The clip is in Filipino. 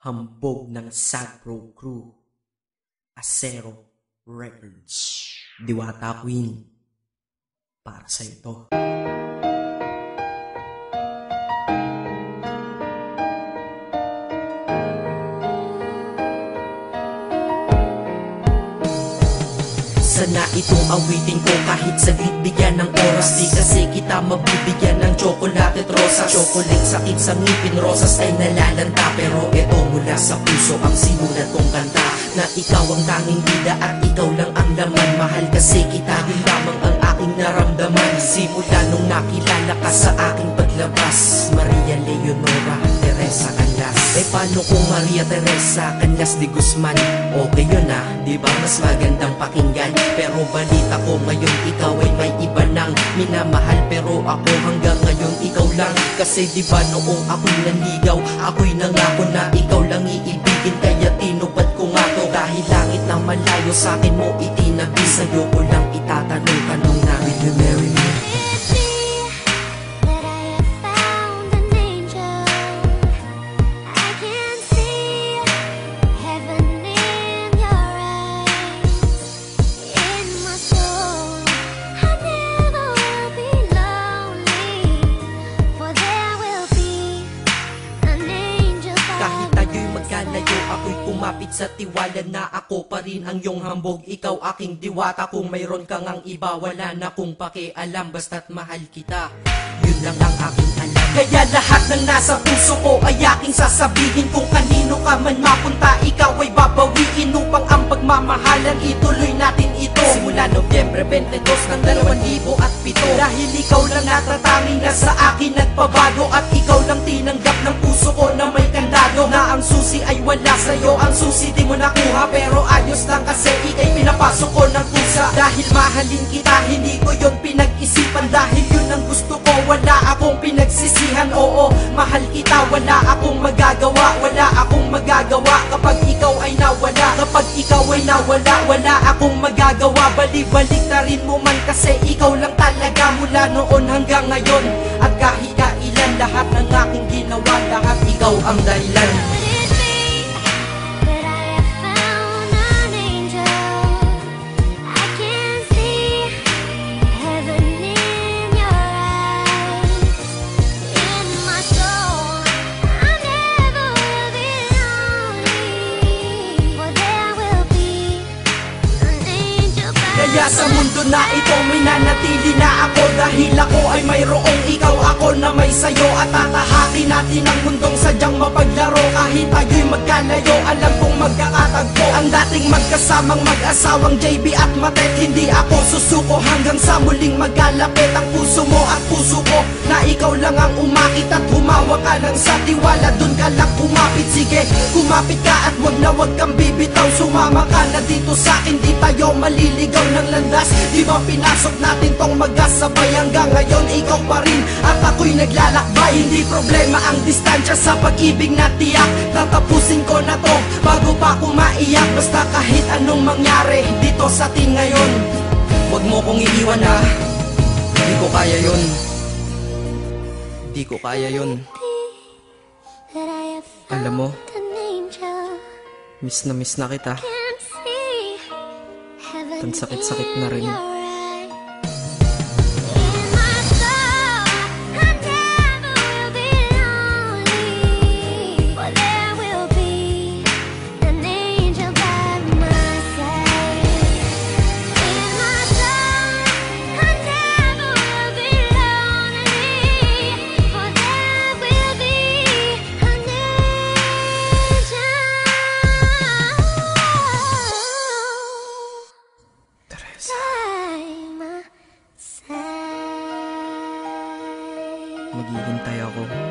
Hambog ng Sagpro Crew, Acero Records, Diwata Queen, para sa ito. Sana itong awitin ko kahit saglit bigyan ng oras. Di kasi kita mabibigyan ng tsokolate at rosas. Chocolate sakit sa ngipin, rosas ay nalalanta. Pero eto mula sa puso ang sinulat kong kanta, na ikaw ang tanging bida at ikaw lang ang laman. Mahal kasi kita, yun lamang ang aking naramdaman. Simula nung nakilala ka sa aking paglabas. Maria Leonora Teresa Canlas. Eh paano kung Maria Teresa Canlas de Guzman? Okay yun ah, di ba mas magandang pakinggan? Pero balita ko ngayon ikaw ay may iba nang minamahal. Pero ako hanggang ngayon ikaw lang. Kasi di ba noong ako'y nanligaw, ako'y nangako na ikaw lang iibigin. Kaya tinupad ko nga to, dahil langit na malayo sa akin mo itinabi. Sa'yo ko lang itatanong na, will you marry me? Ako'y kumapit sa tiwala na ako pa rin ang iyong hambog. Ikaw aking diwata, kung mayroon kang ang iba, wala na kong pakialam, basta't mahal kita. Yun lang ang aking alam. Kaya lahat ng nasa puso ko ay aking sasabihin. Kung kanino ka man mapunta, ikaw ay babawiin, upang ang pagmamahalan ituloy natin ito. Simula Nobyembre 22 ng 2007. Dahil ikaw lang natatanging na sa akin nagpabago, at ikaw lang tinanggap ng puso ko na may kandado. Na ang susi ay wala sa'yo, ang susi di mo nakuha. Pero ayos lang kasi ika'y pinapasok ko ng pusa. Dahil mahalin kita, hindi ko yun pinag-isipan. Dahil yun ang gusto ko, wala akong pinagsisihan. Oo, mahal kita, wala akong magagawa. Wala akong magagawa kapag ikaw ay nawala. Kapag ikaw ay nawala, wala akong magagawa. Balik-balik na rin mo man kasi ikaw lang talaga, mula noon hanggang ngayon. At kahit kailan, lahat ng aking ginawa, lahat ikaw ang dahilan. Kaya sa mundo na ito minanatili na ako, dahil ako ay mayroong ikaw, ako na may sayo. At tatahakin natin ang mundong sadyang mapaglaro. Kahit tayo'y magkalayo, alam kong magkakatagpo. Ang dating magkasamang mag-asawang JB at Matet, hindi ako susuko hanggang sa muling magkalapit ang puso mo at puso ko. Na ikaw lang ang umakit at humawak ka lang sa tiwala, dun ka lang kumapit. Sige, kumapit ka at wag na wag kang bibitaw. Sumama ka na dito sa akin, di tayo maliligaw ng landas. Di ba pinasok natin tong magkasabay, hanggang ngayon ikaw pa rin at ako'y naglalakbay. Hindi problema ang distansya sa pag-ibig na tiyak. Tatapusin ko na to bago pa ako maiyak. Basta kahit anong mangyari dito sa atin ngayon, wag mo kong iiwan ha. Di ko kaya yun. Di ko kaya yun. Alam mo, miss na kita. Ang sakit-sakit na rin. Maghihintay ako.